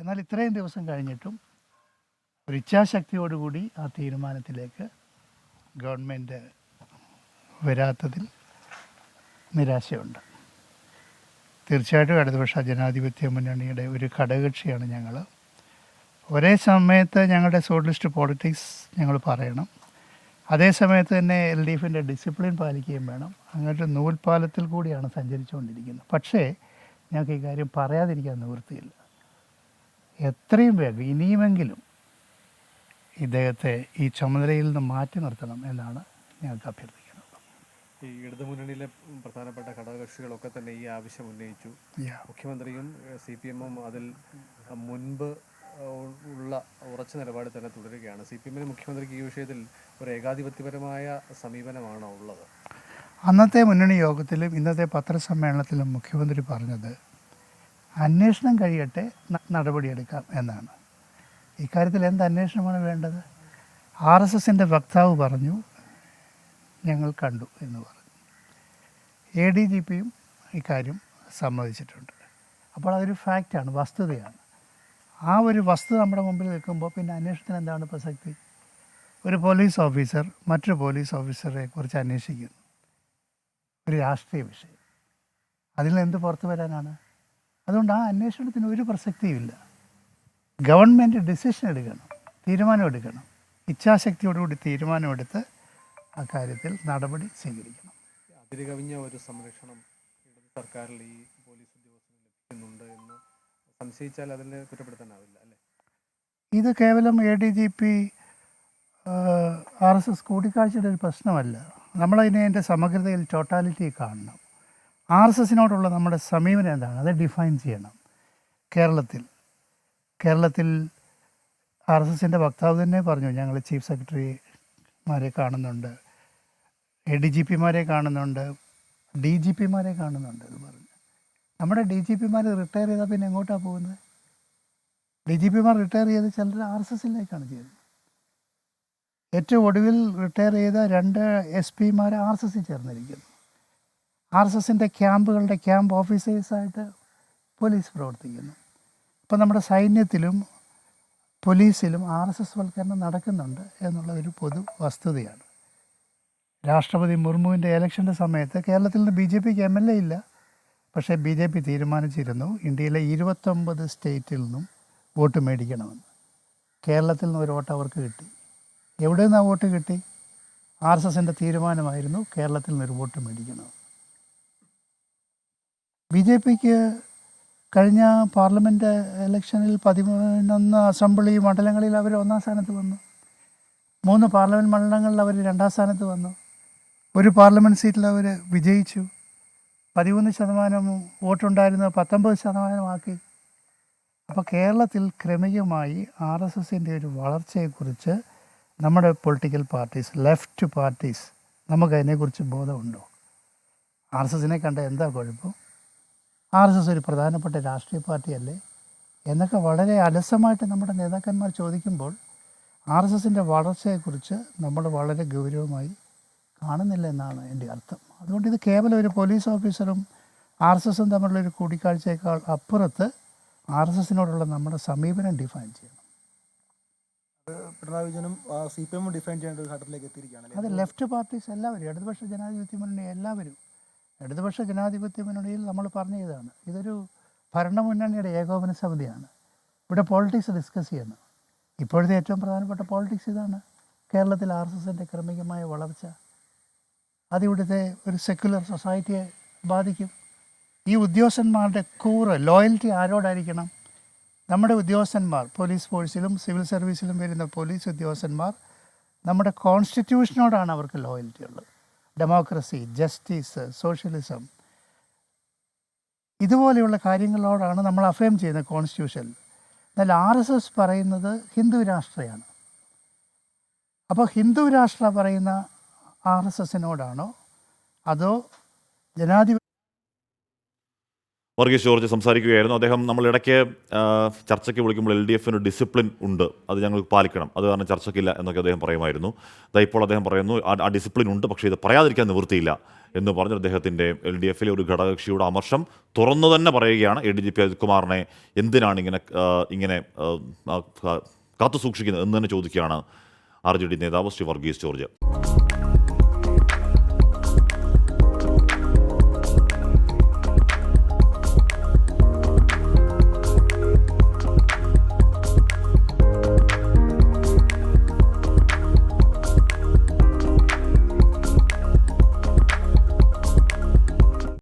എന്നാൽ ഇത്രയും ദിവസം കഴിഞ്ഞിട്ടും ഒരു ഇച്ഛാശക്തിയോടുകൂടി ആ തീരുമാനത്തിലേക്ക് ഗവൺമെൻറ് വരാത്തതിൽ നിരാശയുണ്ട്. തീർച്ചയായിട്ടും ഇടതുപക്ഷ ജനാധിപത്യ മുന്നണിയുടെ ഒരു ഘടകകക്ഷിയാണ് ഞങ്ങൾ. ഒരേ സമയത്ത് ഞങ്ങളുടെ സോഷ്യലിസ്റ്റ് പോളിറ്റിക്സ് ഞങ്ങൾ പറയണം, അതേ സമയത്ത് തന്നെ LDFിൻ്റെ ഡിസിപ്ലിൻ പാലിക്കുകയും വേണം. അങ്ങനത്തെ നൂൽപ്പാലത്തിൽ കൂടിയാണ് സഞ്ചരിച്ചുകൊണ്ടിരിക്കുന്നത്. പക്ഷേ ഞങ്ങൾക്ക് ഈ കാര്യം പറയാതിരിക്കാൻ നിവൃത്തിയില്ല. എത്രയും വേഗം ഇനിയുമെങ്കിലും ഇദ്ദേഹത്തെ ഈ ചുമതലയിൽ നിന്ന് മാറ്റി നിർത്തണം എന്നാണ് ഞങ്ങൾക്ക് അഭ്യർത്ഥിക്കുന്നത്. ഈ ഇടതുമുന്നണിയിലെ പ്രധാനപ്പെട്ട ഘടകകക്ഷികളൊക്കെ തന്നെ ഈ ആവശ്യം ഉന്നയിച്ചു. മുഖ്യമന്ത്രിയും CPM-ഉം അതിൽ മുൻപ് ഉള്ള ഉറച്ച നിലപാട് തന്നെ തുടരുകയാണ്. CPM-ന് മുഖ്യമന്ത്രിക്ക് ഈ വിഷയത്തിൽ ഒരു ഏകാധിപത്യപരമായ സമീപനമാണോ ഉള്ളത്? അന്നത്തെ മുന്നണി യോഗത്തിലും ഇന്നത്തെ പത്രസമ്മേളനത്തിലും മുഖ്യമന്ത്രി പറഞ്ഞത് അന്വേഷണം കഴിയട്ടെ, നടപടിയെടുക്കാം എന്നാണ്. ഇക്കാര്യത്തിൽ എന്ത് അന്വേഷണമാണ് വേണ്ടത്? RSSൻ്റെ വക്താവ് പറഞ്ഞു ഞങ്ങൾ കണ്ടു എന്ന് പറഞ്ഞു. ADGPയും ഇക്കാര്യം സമ്മതിച്ചിട്ടുണ്ട്. അപ്പോൾ അതൊരു ഫാക്റ്റാണ്, വസ്തുതയാണ്. ആ ഒരു വസ്തുത നമ്മുടെ മുമ്പിൽ നിൽക്കുമ്പോൾ പിന്നെ അന്വേഷണത്തിന് എന്താണ് പ്രസക്തി? ഒരു പോലീസ് ഓഫീസർ മറ്റൊരു പോലീസ് ഓഫീസറെ കുറിച്ച് അന്വേഷിക്കുന്നു, ഒരു രാഷ്ട്രീയ വിഷയം, അതിൽ നിന്ന് എന്ത് പുറത്തു വരാനാണ്? അതുകൊണ്ട് ആ അന്വേഷണത്തിന് ഒരു പ്രസക്തിയുമില്ല. ഗവൺമെൻറ് ഡിസിഷൻ എടുക്കണം, തീരുമാനമെടുക്കണം. ഇച്ഛാശക്തിയോടുകൂടി തീരുമാനമെടുത്ത് ആ കാര്യത്തിൽ നടപടി സ്വീകരിക്കണം. അതിരുകവിഞ്ഞ ഒരു സംരക്ഷണം സർക്കാരിൽ ഈ പോലീസ് ഉദ്യോഗസ്ഥന് ലഭിക്കുന്നുണ്ട് എന്ന് സംശയിച്ചാൽ അതിനെ കുറ്റപ്പെടുത്താനാവില്ല അല്ലേ? ഇത് കേവലം ADGP RSS കൂടിക്കാഴ്ചയുടെ ഒരു പ്രശ്നമല്ല. നമ്മളതിനെ അതിൻ്റെ സമഗ്രതയിൽ ടോട്ടാലിറ്റി കാണണം. RSSനോടുള്ള നമ്മുടെ സമീപനം എന്താണ്, അത് ഡിഫൈൻ ചെയ്യണം. കേരളത്തിൽ RSSൻ്റെ വക്താവ് തന്നെ പറഞ്ഞു, ഞങ്ങൾ ചീഫ് സെക്രട്ടറിമാരെ കാണുന്നുണ്ട്, ADGPമാരെ കാണുന്നുണ്ട്, DGPമാരെ കാണുന്നുണ്ട് എന്ന് പറഞ്ഞു. നമ്മുടെ DGPമാർ റിട്ടയർ ചെയ്താൽ പിന്നെ എങ്ങോട്ടാണ് പോകുന്നത്? DGPമാർ റിട്ടയർ ചെയ്ത് ചിലർ RSSലേക്കാണ് ചെയ്തത്. ഏറ്റവും ഒടുവിൽ റിട്ടയർ ചെയ്ത 2 SP-മാർ RSSൽ ചേർന്നിരിക്കുന്നു. RSSൻ്റെ ക്യാമ്പുകളുടെ ക്യാമ്പ് ഓഫീസേഴ്സായിട്ട് പോലീസ് പ്രവർത്തിക്കുന്നു. അപ്പോൾ നമ്മുടെ സൈന്യത്തിലും പോലീസിലും RSS വൽക്കരണം നടക്കുന്നുണ്ട് എന്നുള്ള ഒരു പൊതു വസ്തുതയാണ്. രാഷ്ട്രപതി മുർമുവിൻ്റെ ഇലക്ഷൻ്റെ സമയത്ത് കേരളത്തിൽ നിന്ന് BJPക്ക് MLA ഇല്ല. പക്ഷേ BJP തീരുമാനിച്ചിരുന്നു ഇന്ത്യയിലെ 29 സ്റ്റേറ്റിൽ നിന്നും വോട്ട് മേടിക്കണമെന്ന്. കേരളത്തിൽ നിന്ന് ഒരു വോട്ട് അവർക്ക് കിട്ടി. എവിടെ നിന്നാണ് വോട്ട് കിട്ടി? RSSൻ്റെ തീരുമാനമായിരുന്നു കേരളത്തിൽ നിന്നൊരു വോട്ട് മേടിക്കണം. BJPക്ക് കഴിഞ്ഞ പാർലമെൻറ്റ് ഇലക്ഷനിൽ 11 അസംബ്ലി മണ്ഡലങ്ങളിൽ അവർ 1-ാം സ്ഥാനത്ത് വന്നു. 3 പാർലമെൻറ്റ് മണ്ഡലങ്ങളിൽ അവർ 2-ാം സ്ഥാനത്ത് വന്നു. ഒരു പാർലമെൻറ്റ് സീറ്റിൽ അവർ വിജയിച്ചു. 13% വോട്ടുണ്ടായിരുന്ന 19% അപ്പോൾ കേരളത്തിൽ ക്രമികമായി RSSൻ്റെ ഒരു വളർച്ചയെക്കുറിച്ച് നമ്മുടെ പൊളിറ്റിക്കൽ പാർട്ടീസ്, ലെഫ്റ്റ് പാർട്ടീസ്, നമുക്കതിനെക്കുറിച്ച് ബോധമുണ്ടോ? RSSനെ കണ്ട എന്താ കുഴപ്പം? RSS ഒരു പ്രധാനപ്പെട്ട രാഷ്ട്രീയ പാർട്ടിയല്ലേ എന്നൊക്കെ വളരെ അലസമായിട്ട് നമ്മുടെ നേതാക്കന്മാർ ചോദിക്കുമ്പോൾ RSSൻ്റെ വളർച്ചയെക്കുറിച്ച് നമ്മൾ വളരെ ഗൗരവമായി കാണുന്നില്ല എന്നാണ് എൻ്റെ അർത്ഥം. അതുകൊണ്ട് ഇത് കേവലം ഒരു പോലീസ് ഓഫീസറും RSSും തമ്മിലുള്ളൊരു കൂടിക്കാഴ്ചയേക്കാൾ അപ്പുറത്ത് RSSനോടുള്ള നമ്മുടെ സമീപനം ഡിഫൈൻ ചെയ്യണം. പിണറായി വിജയനും CPM-ഉം ഡിഫൈൻ ചെയ്യേണ്ട ഒരു ഘട്ടത്തിലേക്ക് എത്തിയിരിക്കുകയാണ്. അത് ലെഫ്റ്റ് പാർട്ടീസ് എല്ലാവരും, ഇടതുപക്ഷ ജനാധിപത്യ മുന്നണി എല്ലാവരും. ഇടതുപക്ഷ ജനാധിപത്യ മുന്നണിയിൽ നമ്മൾ പറഞ്ഞതാണ്, ഇതൊരു ഭരണമുന്നണിയുടെ ഏകോപന സമിതിയാണ്. ഇവിടെ പോളിറ്റിക്സ് ഡിസ്കസ് ചെയ്യണം. ഇപ്പോഴത്തെ ഏറ്റവും പ്രധാനപ്പെട്ട പോളിറ്റിക്സ് ഇതാണ്. കേരളത്തിൽ RSSൻ്റെ ക്രമികമായ വളർച്ച അതിവിടുത്തെ ഒരു സെക്യുലർ സൊസൈറ്റിയെ ബാധിക്കും. ഈ ഉദ്യോഗസ്ഥന്മാരുടെ ലോയൽറ്റി ആരോടായിരിക്കണം? നമ്മുടെ ഉദ്യോഗസ്ഥന്മാർ, പോലീസ് ഫോഴ്സിലും സിവിൽ സർവീസിലും വരുന്ന പോലീസ് ഉദ്യോഗസ്ഥന്മാർ നമ്മുടെ കോൺസ്റ്റിറ്റ്യൂഷനോടാണ് അവർക്ക് ലോയൽറ്റി ഉള്ളത്. ഡെമോക്രസി, ജസ്റ്റിസ്, സോഷ്യലിസം, ഇതുപോലെയുള്ള കാര്യങ്ങളോടാണ് നമ്മൾ അഫേം ചെയ്യുന്നത് കോൺസ്റ്റിറ്റ്യൂഷനിൽ. എന്നാൽ RSS പറയുന്നത് ഹിന്ദു രാഷ്ട്രയാണ്. അപ്പോൾ ഹിന്ദു രാഷ്ട്ര പറയുന്ന RSSനോടാണോ അതോ വർഗീസ് ജോർജ് സംസാരിക്കുകയായിരുന്നു. അദ്ദേഹം നമ്മൾ ഇടയ്ക്ക് ചർച്ചയ്ക്ക് വിളിക്കുമ്പോൾ LDF ഡിസിപ്ലിൻ ഉണ്ട്, അത് ഞങ്ങൾ പാലിക്കണം, അത് കാരണം ചർച്ചയ്ക്കില്ല എന്നൊക്കെ അദ്ദേഹം പറയുമായിരുന്നു. ഇപ്പോൾ അദ്ദേഹം പറയുന്നു ആ ഡിസിപ്ലിൻ ഉണ്ട്, പക്ഷേ ഇത് പറയാതിരിക്കാൻ നിവൃത്തിയില്ല എന്ന് പറഞ്ഞ് അദ്ദേഹത്തിൻ്റെ LDF ഒരു ഘടകകക്ഷിയുടെ അമർഷം തുറന്നു തന്നെ പറയുകയാണ്. ADGP അജിത് കുമാറിനെ എന്തിനാണ് ഇങ്ങനെ കാത്തു സൂക്ഷിക്കുന്നത് എന്ന് തന്നെ ചോദിക്കുകയാണ് RJD നേതാവ് ശ്രീ വർഗീസ് ജോർജ്.